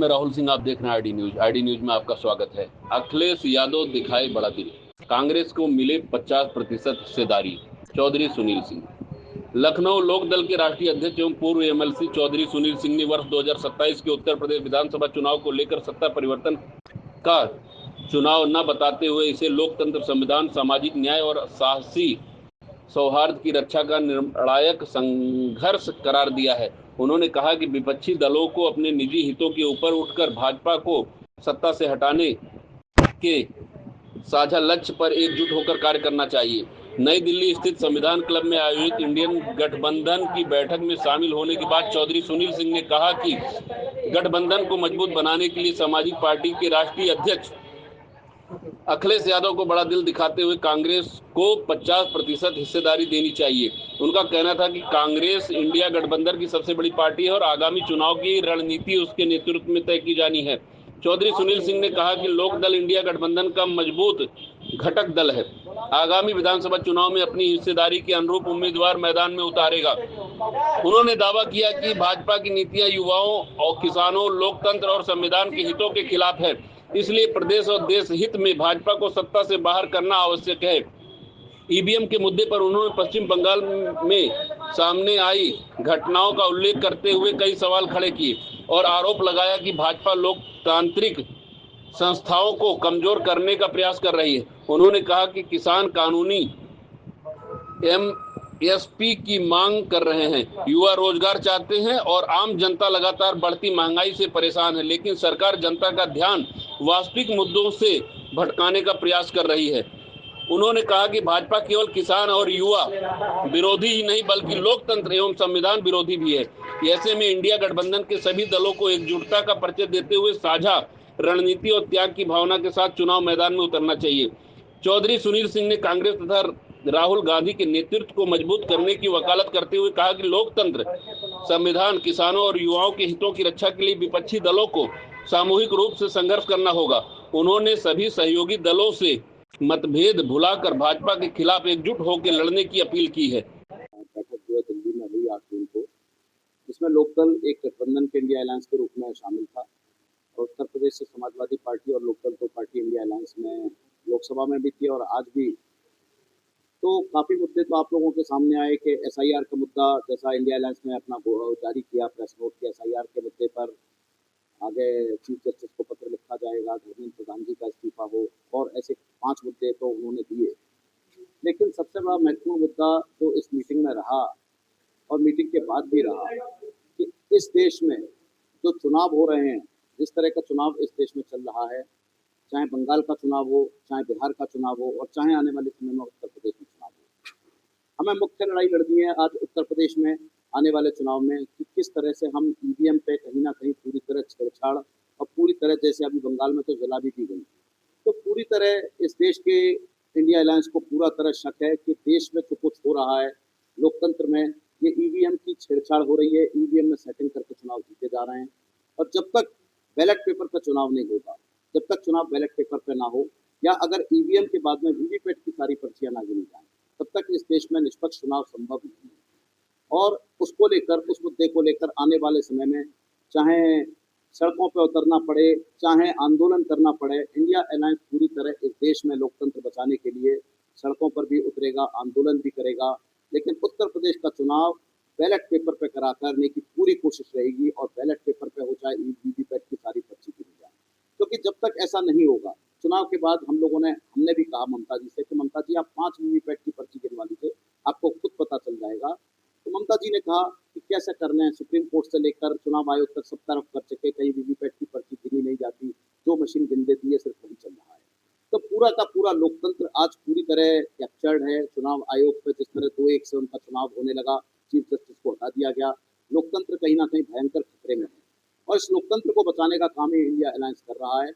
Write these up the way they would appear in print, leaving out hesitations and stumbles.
मैं राहुल सिंह, आप देख रहे हैं आईडी न्यूज। आईडी न्यूज में आपका स्वागत है। अखिलेश यादव दिखाए बड़ा दिल, कांग्रेस को मिले 50% हिस्सेदारी। चौधरी सुनील सिंह। लखनऊ लोकदल के राष्ट्रीय अध्यक्ष एवं पूर्व एमएलसी चौधरी सुनील सिंह ने वर्ष 2027 के उत्तर प्रदेश विधानसभा चुनाव को लेकर सत्ता परिवर्तन का चुनाव न बताते हुए इसे लोकतंत्र, संविधान, सामाजिक न्याय और साहसी सौहार्द की रक्षा का निर्णायक संघर्ष करार दिया है। उन्होंने कहा कि विपक्षी दलों को अपने निजी हितों के ऊपर उठकर भाजपा को सत्ता से हटाने के साझा लक्ष्य पर एकजुट होकर कार्य करना चाहिए। नई दिल्ली स्थित संविधान क्लब में आयोजित इंडियन गठबंधन की बैठक में शामिल होने के बाद चौधरी सुनील सिंह ने कहा कि गठबंधन को मजबूत बनाने के लिए समाजिक पार्टी के राष्ट्रीय अध्यक्ष अखिलेश यादव को बड़ा दिल दिखाते हुए कांग्रेस को 50% हिस्सेदारी देनी चाहिए। उनका कहना था कि कांग्रेस इंडिया गठबंधन की सबसे बड़ी पार्टी है और आगामी चुनाव की रणनीति उसके नेतृत्व में तय की जानी है। चौधरी सुनील सिंह ने कहा कि लोक दल इंडिया गठबंधन का मजबूत घटक दल है। आगामी विधानसभा चुनाव में अपनी हिस्सेदारी के अनुरूप उम्मीदवार मैदान में उतारेगा। उन्होंने दावा किया कि भाजपा की नीतियां युवाओं और किसानों, लोकतंत्र और संविधान के हितों के खिलाफ है। इसलिए प्रदेश और देश हित में भाजपा को सत्ता से बाहर करना आवश्यक है। ईवीएम के मुद्दे पर उन्होंने पश्चिम बंगाल में सामने आई घटनाओं का उल्लेख करते हुए कई सवाल खड़े किए और आरोप लगाया कि भाजपा लोकतांत्रिक संस्थाओं को कमजोर करने का प्रयास कर रही है। उन्होंने कहा कि किसान कानूनी एमएसपी की मांग कर रहे हैं, युवा रोजगार चाहते हैं और आम जनता लगातार बढ़ती महंगाई से परेशान है, लेकिन सरकार जनता का ध्यान वास्तविक मुद्दों से भटकाने का प्रयास कर रही है। उन्होंने कहा कि भाजपा केवल किसान और युवा विरोधी ही नहीं बल्कि लोकतंत्र एवं संविधान विरोधी भी है। ऐसे में इंडिया गठबंधन के सभी दलों को एकजुटता का परिचय देते हुए साझा रणनीति और त्याग की भावना के साथ चुनाव मैदान में उतरना चाहिए। चौधरी सुनील सिंह ने कांग्रेस तथा राहुल गांधी के नेतृत्व को मजबूत करने की वकालत करते हुए कहा कि लोकतंत्र, संविधान, किसानों और युवाओं के हितों की रक्षा के लिए विपक्षी दलों को सामूहिक रूप से संघर्ष करना होगा। उन्होंने सभी सहयोगी दलों से मतभेद भुलाकर भाजपा के खिलाफ एकजुट होकर लड़ने की अपील की है। बैठक जो है दिल्ली में हुई 8 जून को, जिसमें लोकदल एक गठबंधन के इंडिया अलायंस के रूप में शामिल था और उत्तर प्रदेश से समाजवादी पार्टी और लोकदल दो पार्टी इंडिया अलायंस में लोकसभा में भी थी और आज भी। तो काफी मुद्दे तो आप लोगों के सामने आए कि एसआईआर का मुद्दा, जैसा इंडिया अलायंस ने अपना जारी किया प्रेस नोट के एसआईआर के मुद्दे पर आगे चीफ जस्टिस को पत्र लिखा जाएगा, धर्मेंद्र प्रधान जी का इस्तीफा हो, और ऐसे 5 मुद्दे तो उन्होंने दिए। लेकिन सबसे बड़ा महत्वपूर्ण मुद्दा जो इस मीटिंग में रहा और मीटिंग के बाद भी रहा कि इस देश में जो चुनाव हो रहे हैं, जिस तरह का चुनाव इस देश में चल रहा है, चाहे बंगाल का चुनाव हो, चाहे बिहार का चुनाव हो और चाहे आने वाले समय में उत्तर प्रदेश में चुनाव हो, हमें मुख्य लड़ाई लड़नी है आज उत्तर प्रदेश में आने वाले चुनाव में कि किस तरह से हम ईवीएम पे कहीं ना कहीं पूरी तरह छेड़छाड़ और पूरी तरह, जैसे अभी बंगाल में तो जला भी दी गई, तो पूरी तरह इस देश के इंडिया अलायंस को पूरा तरह शक है कि देश में जो कुछ हो रहा है लोकतंत्र में, ये ईवीएम की छेड़छाड़ हो रही है, ईवीएम में सेटिंग करके चुनाव जीते जा रहे हैं। और जब तक बैलेट पेपर पर चुनाव नहीं होगा, जब तक चुनाव बैलेट पेपर पर ना हो या अगर ईवीएम के बाद में वीवीपैट की सारी पर्चियां ना गिनी जाए, तब तक इस देश में निष्पक्ष चुनाव संभव नहीं है। और उसको लेकर, उस मुद्दे को लेकर आने वाले समय में चाहे सड़कों पर उतरना पड़े, चाहे आंदोलन करना पड़े, इंडिया अलायंस पूरी तरह इस देश में लोकतंत्र बचाने के लिए सड़कों पर भी उतरेगा, आंदोलन भी करेगा। लेकिन उत्तर प्रदेश का चुनाव बैलेट पेपर पे करा करने की पूरी कोशिश रहेगी और बैलेट पेपर पे हो चाहे वीवीपैट की सारी पर्ची गिनी जाए, क्योंकि जब तक ऐसा नहीं होगा, चुनाव के बाद हमने भी कहा ममता जी से कि ममता जी आप 5 वीवीपैट की पर्ची गिनवा लीजिए, आपको खुद पता चल जाएगा। तो ममता जी ने कहा कि कैसे करना है, सुप्रीम कोर्ट से लेकर चुनाव आयोग तक सब तरफ कर चुके, कहीं वीवीपैट की पर्ची गिनी नहीं जाती, जो मशीन गिन देती है सिर्फ वही चल रहा है। तो पूरा का पूरा लोकतंत्र आज पूरी तरह कैप्चर्ड है चुनाव आयोग पर। जिस तरह 2-1 से उनका चुनाव होने लगा, चीफ जस्टिस को हटा दिया गया, लोकतंत्र कहीं ना कहीं भयंकर खतरे में है और इस लोकतंत्र को बचाने का काम ही इंडिया अलायंस कर रहा है।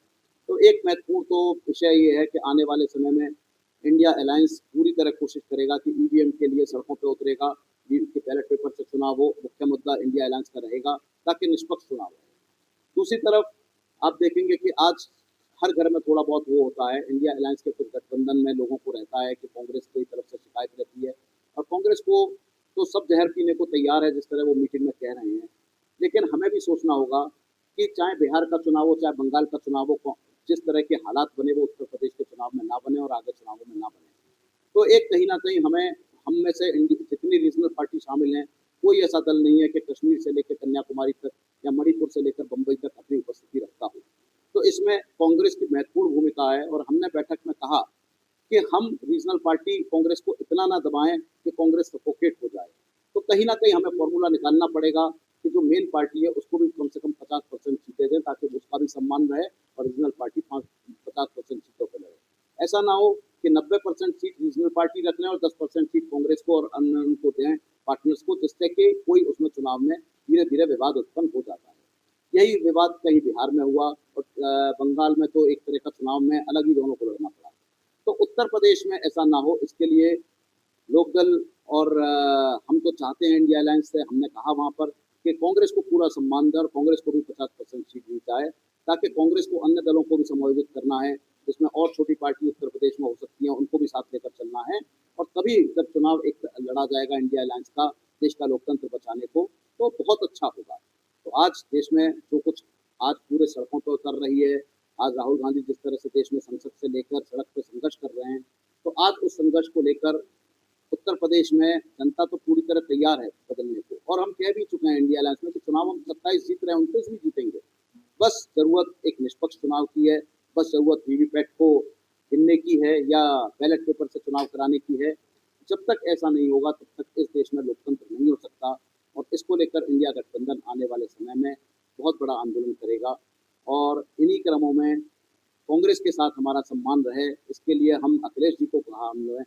तो एक महत्वपूर्ण तो विषय ये है कि आने वाले समय में इंडिया अलायंस पूरी तरह कोशिश करेगा कि ईवीएम के लिए सड़कों पर उतरेगा, के बैलेट पेपर से चुनाव हो, मुख्य मुद्दा इंडिया अलायंस का रहेगा ताकि निष्पक्ष चुनाव हो। दूसरी तरफ आप देखेंगे कि आज हर घर में थोड़ा बहुत वो होता है, इंडिया अलायंस के कुछ गठबंधन में लोगों को रहता है कि कांग्रेस की तरफ से शिकायत रहती है और कांग्रेस को तो सब जहर पीने को तैयार है, जिस तरह वो मीटिंग में कह रहे हैं। लेकिन हमें भी सोचना होगा कि चाहे बिहार का चुनाव हो, चाहे बंगाल का चुनाव हो, जिस तरह के हालात बने वो उत्तर प्रदेश के चुनाव में ना बने और आगे चुनावों में ना बने। तो एक कहीं न कहीं हम में से जितनी रीजनल पार्टी शामिल हैं, कोई ऐसा दल नहीं है कि कश्मीर से लेकर कन्याकुमारी तक या मणिपुर से लेकर बम्बई तक अपनी उपस्थिति रखता हो। तो इसमें कांग्रेस की महत्वपूर्ण भूमिका है और हमने बैठक में कहा कि हम रीजनल पार्टी कांग्रेस को इतना ना दबाएं कि कांग्रेस सफोकेट हो जाए। तो कहीं ना कहीं हमें फॉर्मूला निकालना पड़ेगा कि जो मेन पार्टी है उसको भी कम से कम 50% सीटें दें ताकि उसका भी सम्मान रहे और रीजनल पार्टी 50% सीटों पर लड़े। ऐसा ना हो कि 90% सीट रीजनल पार्टी रख लें और 10% सीट कांग्रेस को और अन्य उनको दें पार्टनर्स को, जिससे कि कोई उसमें चुनाव में धीरे धीरे विवाद उत्पन्न हो जाता है। यही विवाद कहीं बिहार में हुआ और बंगाल में तो एक तरह का चुनाव में अलग ही दोनों को लड़ना पड़ा। तो उत्तर प्रदेश में ऐसा ना हो, इसके लिए लोकदल और हम तो चाहते हैं इंडिया अलायंस से, हमने कहा वहां पर कि कांग्रेस को पूरा सम्मान दे और कांग्रेस को भी 50% सीट दी जाए ताकि कांग्रेस को अन्य दलों को भी समायोजित करना है, जिसमें और छोटी पार्टी उत्तर प्रदेश में हो सकती हैं, उनको भी साथ लेकर चलना है। और तभी जब चुनाव एक लड़ा जाएगा इंडिया अलायंस का देश का लोकतंत्र बचाने को, तो बहुत अच्छा होगा। तो आज देश में जो कुछ आज पूरे सड़कों पर उतर रही है, आज राहुल गांधी जिस तरह से देश में संसद से लेकर सड़क पर संघर्ष कर रहे हैं, तो आज उस संघर्ष को लेकर उत्तर प्रदेश में जनता तो पूरी तरह तैयार है बदलने को। और हम कह भी चुके हैं इंडिया अलायंस में कि चुनाव हम 27 जीत रहे हैं, 29 भी जीतेंगे। बस जरूरत एक निष्पक्ष चुनाव की है, बस जरूरत वीवीपैट को गिनने की है या बैलेट पेपर से चुनाव कराने की है। जब तक ऐसा नहीं होगा तब तक इस देश में लोकतंत्र नहीं हो सकता और इसको लेकर इंडिया गठबंधन आने वाले समय में बहुत बड़ा आंदोलन करेगा। और इन्हीं क्रमों में कांग्रेस के साथ हमारा सम्मान रहे, इसके लिए हम अखिलेश जी को कहा हमने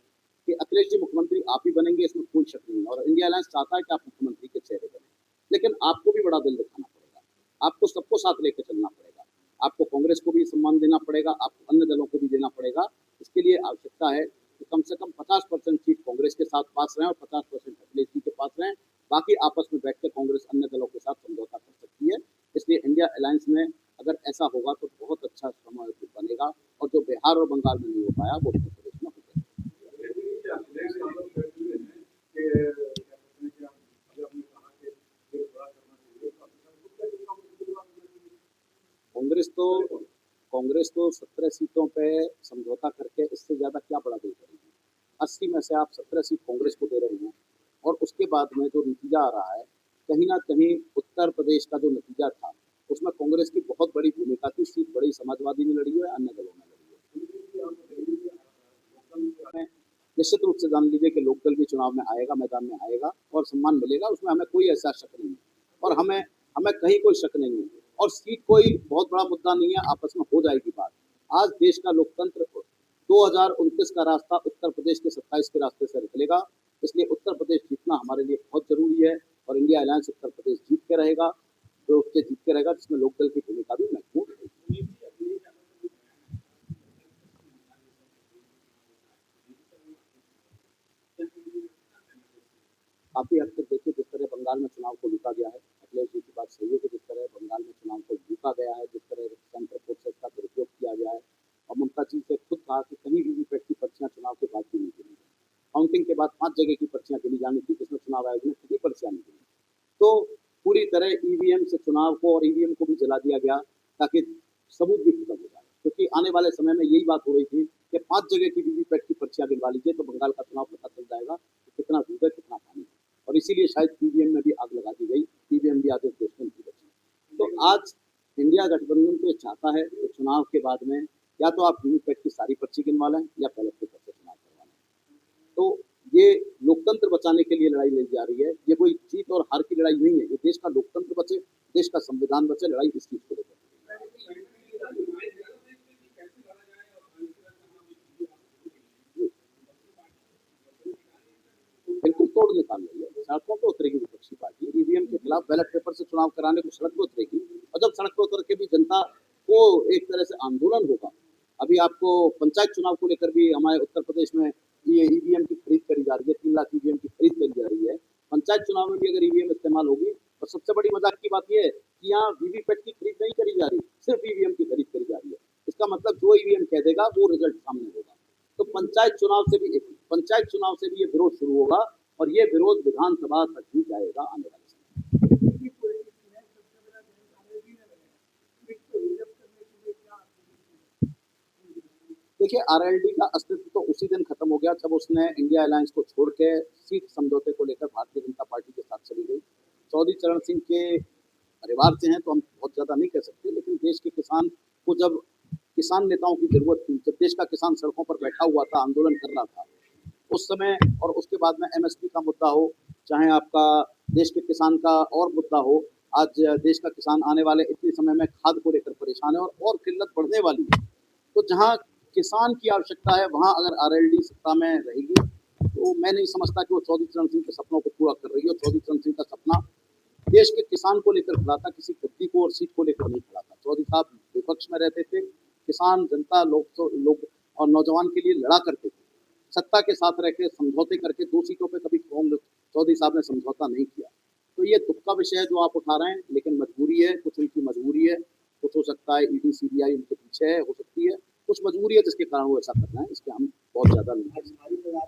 कि अखिलेश जी मुख्यमंत्री आप ही बनेंगे, इसमें कोई शक नहीं है और इंडिया अलायंस चाहता है कि आप मुख्यमंत्री के चेहरे बने। लेकिन आपको भी बड़ा दिल दिखाना पड़ेगा, आपको सबको साथ लेकर चलना पड़ेगा, आपको कांग्रेस को भी सम्मान देना पड़ेगा, आपको अन्य दलों को भी देना पड़ेगा। इसके लिए आवश्यकता है कि कम से कम 50% सीट कांग्रेस के साथ पास रहें और 50% अखिलेश जी के पास रहें। बाकी आपस में बैठकर कांग्रेस अन्य दलों के साथ समझौता कर सकती है। इसलिए इंडिया अलायंस में अगर ऐसा होगा तो बहुत अच्छा समय बनेगा और जो बिहार और बंगाल में नहीं हो पाया वो उत्तर प्रदेश में हो जाएगा। कांग्रेस तो 17 सीटों पे समझौता करके इससे ज्यादा क्या बड़ा दे करेगी। 80 में से आप 17 सीट कांग्रेस को दे रहे हैं और उसके बाद में जो नतीजा आ रहा है, कहीं ना कहीं उत्तर प्रदेश का जो नतीजा था उसमें कांग्रेस की बहुत बड़ी भूमिका थी। सीट बड़ी समाजवादी में लड़ी है, अन्य दलों में लड़ी है। निश्चित रूप से जान लीजिए कि लोकदल भी चुनाव में आएगा, मैदान में आएगा और सम्मान मिलेगा, उसमें हमें कोई ऐसा शक नहीं है और हमें हमें कहीं कोई शक नहीं है। और सीट कोई बहुत बड़ा मुद्दा नहीं है, आपस में हो जाएगी बात। आज देश का लोकतंत्र 2029 का रास्ता उत्तर प्रदेश के 27 के रास्ते से निकलेगा, इसलिए उत्तर प्रदेश जीतना हमारे लिए बहुत जरूरी है और इंडिया अलायंस उत्तर प्रदेश जीत के रहेगा, जो उसके जीत के रहेगा, जिसमें लोकदल की भूमिका भी महत्वपूर्ण है। काफी हद तक देखिए जिस तरह बंगाल में चुनाव को लूटा गया है, अखिलेश जी की बात सही है कि जिस तरह बंगाल में चुनाव को लूटा गया है, जिस तरह सेंट्रल फोर्सेस का दुरुपयोग किया गया है और ममता जी से खुद कहा कि कहीं वीवीपैट की पर्चियां चुनाव के बाद भी नहीं गिनी। काउंटिंग के बाद 5 जगह की पर्चियां गिनी जानी थी, जिसमें चुनाव आयोग ने कभी पर्चियां नहीं गिनी। तो पूरी तरह ईवीएम से चुनाव को और ईवीएम को भी जला दिया गया ताकि सबूत भी खत्म हो जाए, क्योंकि आने वाले समय में यही बात हो रही थी कि 5 जगह की वीवीपैट की पर्चियां गिनवा लीजिए तो बंगाल का चुनाव पता चल जाएगा कि कितना दूध है कितना पानी है। और इसीलिए शायद ईवीएम में भी आग लगा दी गई, ईवीएम भी आधे देश में नहीं बची। तो आज इंडिया गठबंधन तो चाहता है कि चुनाव के बाद में या तो आप वीवीपैट की सारी पर्ची गिनवा लें या बैलेट पेपर से चुनाव करवा लें। तो ये लोकतंत्र बचाने के लिए लड़ाई लड़ी जा रही है, ये कोई जीत और हार की लड़ाई नहीं है, ये देश का लोकतंत्र बचे, देश का संविधान बचे, लड़ाई इस चीज को लेकर। बिल्कुल तोड़ निकाल रही है, सड़कों पर उतरेगी विपक्षी पार्टी, ईवीएम के खिलाफ बैलेट पेपर से चुनाव कराने को सड़क पर उतरेगी और जब सड़क पर उतर के भी जनता को एक तरह से आंदोलन होगा। अभी आपको पंचायत चुनाव को लेकर भी हमारे उत्तर प्रदेश में ये ईवीएम की खरीद करी जा रही है, 3 लाख ईवीएम की खरीद करी जा रही है। पंचायत चुनाव में भी अगर ईवीएम इस्तेमाल होगी तो सबसे बड़ी मजाक की बात यह है कि यहाँ वीवीपैट की खरीद नहीं करी जा रही, सिर्फ ईवीएम की खरीद करी जा रही है। इसका मतलब जो ईवीएम कह देगा वो रिजल्ट सामने होगा। तो पंचायत चुनाव से भी ये विरोध शुरू होगा और ये विरोध विधानसभा तक भी जाएगा आने वाले समय। देखिए, आरएलडी का अस्तित्व तो उसी दिन खत्म हो गया जब उसने इंडिया अलायंस को छोड़ के सीट समझौते को लेकर भारतीय जनता पार्टी के साथ चली गई। चौधरी चरण सिंह के परिवार से हैं तो हम बहुत ज़्यादा नहीं कह सकते, लेकिन देश के किसान को जब किसान नेताओं की ज़रूरत थी, जब देश का किसान सड़कों पर बैठा हुआ था, आंदोलन कर रहा था, उस समय और उसके बाद में एमएसपी का मुद्दा हो, चाहे आपका देश के किसान का और मुद्दा हो, आज देश का किसान आने वाले इतने समय में खाद को लेकर परेशान है और किल्लत बढ़ने वाली है। तो जहाँ किसान की आवश्यकता है, वहाँ अगर आरएलडी सत्ता में रहेगी, तो मैं नहीं समझता कि वो चौधरी चरण सिंह के सपनों को पूरा कर रही है। और चौधरी चरण सिंह का सपना देश के किसान को लेकर खड़ा था, किसी गद्दी को और सीट को लेकर नहीं खड़ा था। चौधरी साहब विपक्ष में रहते थे, किसान, जनता, लोग और नौजवान के लिए लड़ा करते थे। सत्ता के साथ रह के समझौते करके 2 सीटों पे कभी चौधरी साहब ने समझौता नहीं किया। तो ये दुःख का विषय है जो आप उठा रहे हैं, लेकिन मजबूरी है, कुछ उनकी मजबूरी है, कुछ हो सकता है ईडी, सीबीआई उनके पीछे है, हो सकती है, कुछ मजबूरी है जिसके कारण वो ऐसा कर रहे हैं, इसके हम बहुत ज़्यादा नहीं कह सकते।